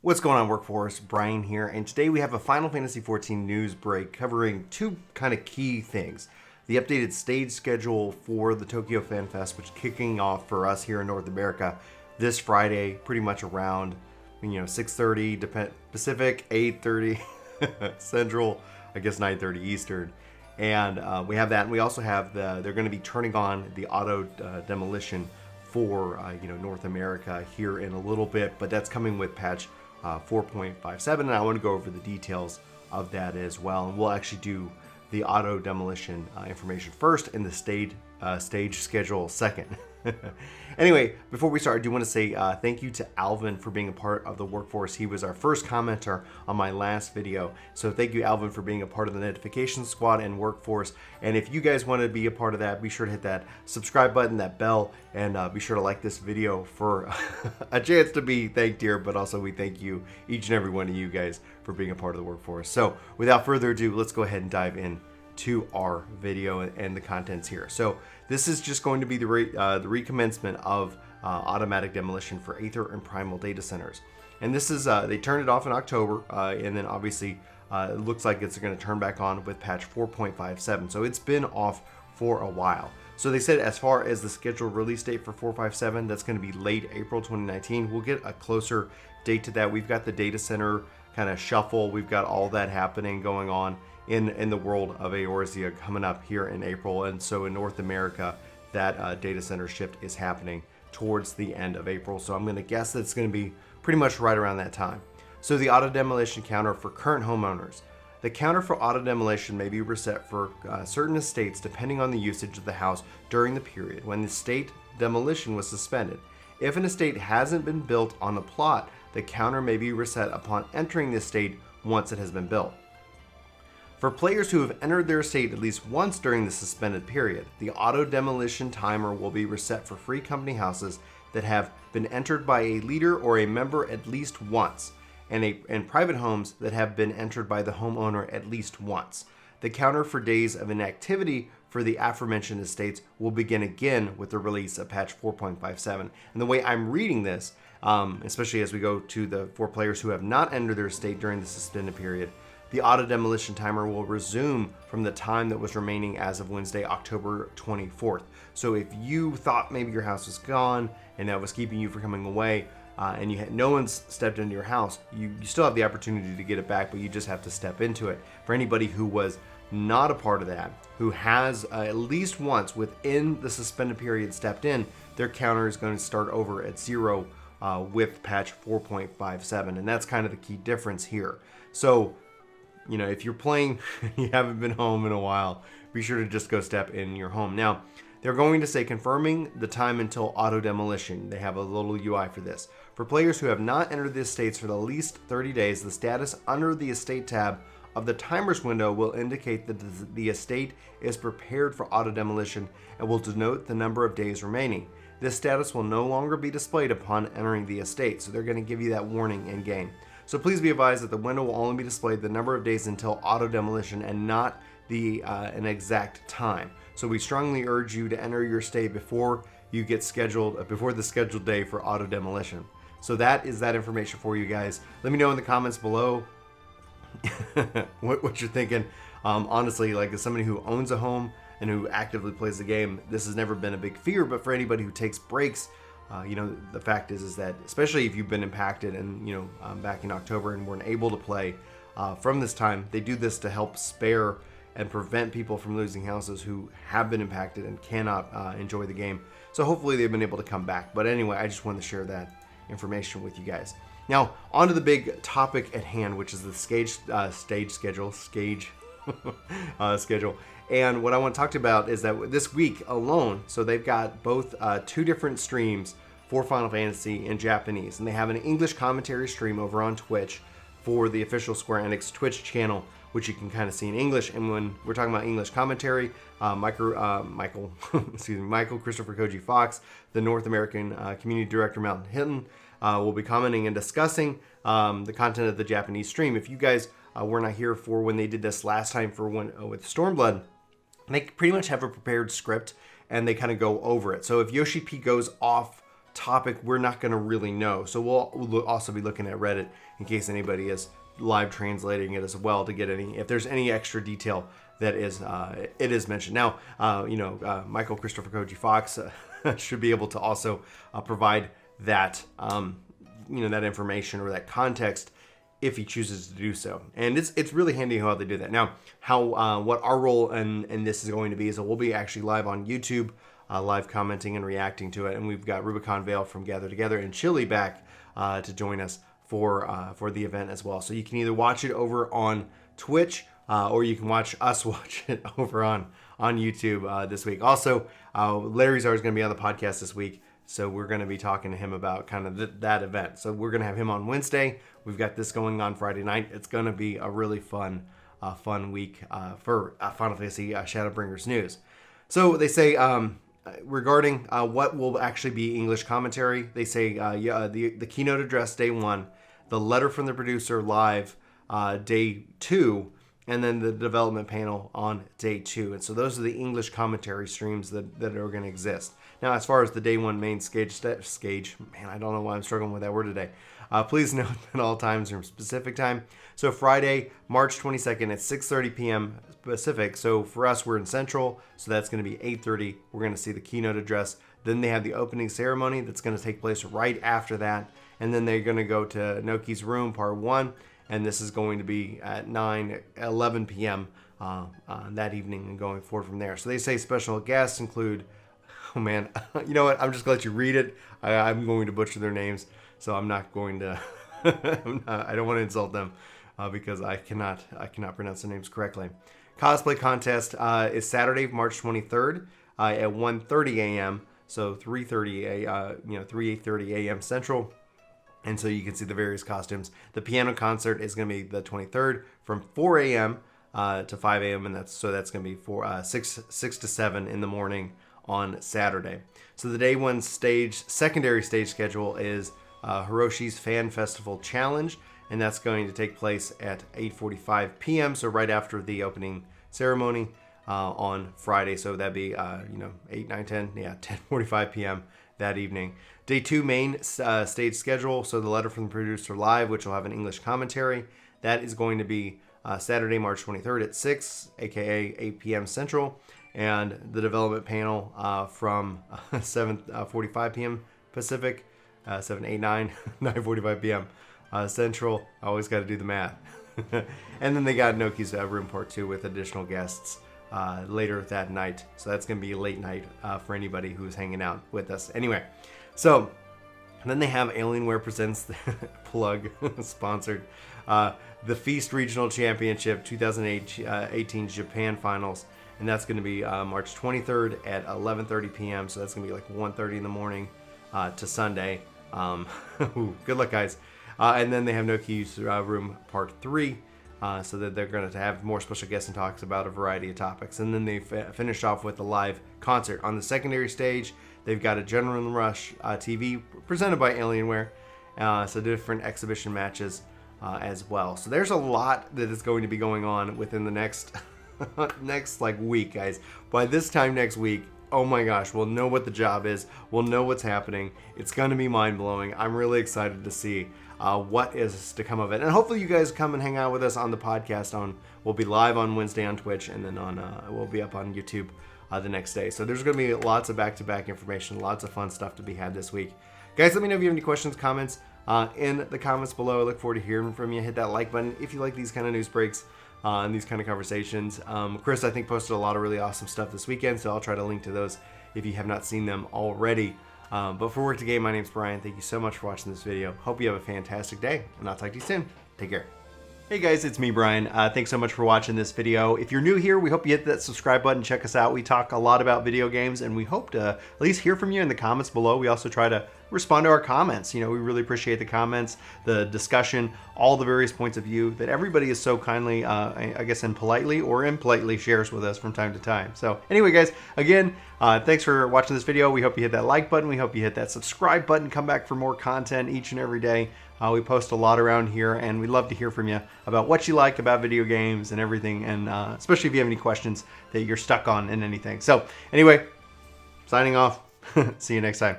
What's going on, Workforce? Brian here, and today we have a Final Fantasy XIV news break covering two kind of key things. The updated stage schedule for the Tokyo Fan Fest, which is kicking off for us here in North America this Friday, pretty much around 6:30 Pacific, 8:30 Central, I guess 9:30 Eastern. And we have that, and we also have they're going to be turning on the auto demolition for North America here in a little bit, but that's coming with patch 4.57, and I want to go over the details of that as well. And we'll actually do the auto demolition information first and the stage schedule second. Anyway, before we start, I do want to say thank you to Alvin for being a part of the Workforce. He was our first commenter on my last video. So thank you, Alvin, for being a part of the notification squad and Workforce. And if you guys want to be a part of that, be sure to hit that subscribe button, that bell, and be sure to like this video for a chance to be thanked here. But also we thank you, each and every one of you guys, for being a part of the Workforce. So without further ado, let's go ahead and dive in to our video and the contents here. So this is just going to be the recommencement of automatic demolition for Aether and Primal data centers. And this is, they turned it off in October, and then obviously it looks like it's going to turn back on with patch 4.57. So it's been off for a while. So they said as far as the scheduled release date for 4.57, that's going to be late April 2019. We'll get a closer date to that. We've got the data center kind of shuffle. We've got all that happening going on in the world of Eorzea coming up here in April. And so in North America, that data center shift is happening towards the end of April. So I'm going to guess that it's going to be pretty much right around that time. So the auto demolition counter for current homeowners. The counter for auto demolition may be reset for certain estates depending on the usage of the house during the period when the estate demolition was suspended. If an estate hasn't been built on the plot, the counter may be reset upon entering the estate once it has been built. For players who have entered their estate at least once during the suspended period, the auto demolition timer will be reset for free company houses that have been entered by a leader or a member at least once, and private homes that have been entered by the homeowner at least once. The counter for days of inactivity for the aforementioned estates will begin again with the release of patch 4.57. And the way I'm reading this, especially as we go to for players who have not entered their estate during the suspended period, the auto demolition timer will resume from the time that was remaining as of Wednesday, October 24th. So if you thought maybe your house was gone and that was keeping you from coming away, and no one's stepped into your house, you still have the opportunity to get it back, but you just have to step into it. For anybody who was not a part of that, who has at least once within the suspended period stepped in, their counter is going to start over at 0 with patch 4.57, and that's kind of the key difference here. So if you're playing, you haven't been home in a while, be sure to just go step in your home. Now, they're going to say confirming the time until auto demolition. They have a little UI for this. For players who have not entered the estates for the least 30 days, the status under the estate tab of the timers window will indicate that the estate is prepared for auto demolition and will denote the number of days remaining. This status will no longer be displayed upon entering the estate, so they're going to give you that warning in game. So please be advised that the window will only be displayed the number of days until auto demolition and not an exact time. So we strongly urge you to enter your estate before you get scheduled, before the scheduled day for auto demolition. So that is that information for you guys. Let me know in the comments below what you're thinking. Honestly, like as somebody who owns a home and who actively plays the game, this has never been a big fear, but for anybody who takes breaks, the fact is that especially if you've been impacted and back in October and weren't able to play from this time, they do this to help spare and prevent people from losing houses who have been impacted and cannot enjoy the game. So hopefully they've been able to come back. But anyway, I just wanted to share that information with you guys. Now on to the big topic at hand, which is the stage schedule. And what I want to talk about is that this week alone, so they've got both two different streams for Final Fantasy in Japanese, and they have an English commentary stream over on Twitch for the official Square Enix Twitch channel, which you can kind of see in English. And when we're talking about English commentary, Michael Christopher Koji Fox, the North American Community Director Mountain Hinton, will be commenting and discussing the content of the Japanese stream. If you guys were not here for when they did this last time with Stormblood, they pretty much have a prepared script and they kind of go over it. So if Yoshi P goes off topic, we're not going to really know. So we'll also be looking at Reddit in case anybody is live translating it as well to get if there's any extra detail that is it is mentioned. Now, Michael Christopher Koji Fox should be able to also provide that that information or that context if he chooses to do so. And it's really handy how they do that. Now, what our role in this is going to be is that we'll be actually live on YouTube, live commenting and reacting to it. And we've got Rubicon Vale from Gather Together and Chili back to join us for the event as well. So you can either watch it over on Twitch or you can watch us watch it over on YouTube this week. Also, Larry Czar is going to be on the podcast this week. So we're going to be talking to him about kind of that event. So we're going to have him on Wednesday. We've got this going on Friday night. It's going to be a really fun week for Final Fantasy Shadowbringers news. So they say regarding what will actually be English commentary, they say the keynote address day 1, the letter from the producer live day 2, and then the development panel on day 2. And so those are the English commentary streams that are going to exist. Now, as far as the day 1 main stage, man, I don't know why I'm struggling with that word today. Please note that all times are Pacific time. So Friday, March 22nd at 6:30 p.m. Pacific. So for us, we're in Central. So that's going to be 8:30. We're going to see the keynote address. Then they have the opening ceremony that's going to take place right after that. And then they're going to go to Noki's room, part 1. And this is going to be at 11 p.m. That evening and going forward from there. So they say special guests include, oh man, you know what? I'm just going to let you read it. I'm going to butcher their names. So I'm not going to, I don't want to insult them because I cannot pronounce their names correctly. Cosplay contest is Saturday, March 23rd at 1:30 a.m. So 3:30 a.m. Central. And so you can see the various costumes. The piano concert is going to be the 23rd from 4 a.m. To 5 a.m. And that's going to be 6 to 7 in the morning on Saturday. So the day 1 secondary stage schedule is Hiroshi's Fan Festival Challenge, and that's going to take place at 8:45 p.m. So right after the opening ceremony on Friday. So that'd be 8, 9, 10, 10:45 p.m. that evening. Day 2 main stage schedule. So the letter from the producer live, which will have an English commentary. That is going to be Saturday, March 23rd at 6, aka 8 p.m. Central, and the development panel from 7:45 p.m. Pacific. 7, 8, 9, 9:45 p.m. Central. I always got to do the math. And then they got Noki's room part 2 with additional guests later that night. So that's going to be a late night for anybody who's hanging out with us. Anyway, so then they have Alienware presents the plug sponsored the Feast Regional Championship 2018 Japan Finals. And that's going to be March 23rd at 11:30 p.m. So that's going to be like 1:30 in the morning to Sunday. Good luck, guys. And then they have Noki's room part 3, so that they're going to have more special guests and talks about a variety of topics. And then they finish off with a live concert. On the secondary stage, they've got a Adrenaline Rush TV presented by Alienware, so different exhibition matches as well. So there's a lot that is going to be going on within the next week, guys. By this time next week, oh my gosh, we'll know what the job is. We'll know what's happening. It's going to be mind-blowing. I'm really excited to see what is to come of it. And hopefully you guys come and hang out with us on the podcast. We'll be live on Wednesday on Twitch, and then we'll be up on YouTube the next day. So there's going to be lots of back-to-back information, lots of fun stuff to be had this week. Guys, let me know if you have any questions, comments in the comments below. I look forward to hearing from you. Hit that like button if you like these kind of news breaks. And these kind of conversations. Chris, I think, posted a lot of really awesome stuff this weekend, so I'll try to link to those if you have not seen them already. But for Work To Game, my name's Brian. Thank you so much for watching this video. Hope you have a fantastic day, and I'll talk to you soon. Take care. Hey guys, it's me, Brian. Thanks so much for watching this video. If you're new here, we hope you hit that subscribe button. Check us out. We talk a lot about video games, and we hope to at least hear from you in the comments below. We also try to respond to our comments. We really appreciate the comments, the discussion, all the various points of view that everybody is so kindly, I guess, and politely or impolitely shares with us from time to time. So anyway, guys, again, thanks for watching this video. We hope you hit that like button. We hope you hit that subscribe button. Come back for more content each and every day. We post a lot around here, and we'd love to hear from you about what you like about video games and everything, and especially if you have any questions that you're stuck on in anything. So anyway, signing off. See you next time.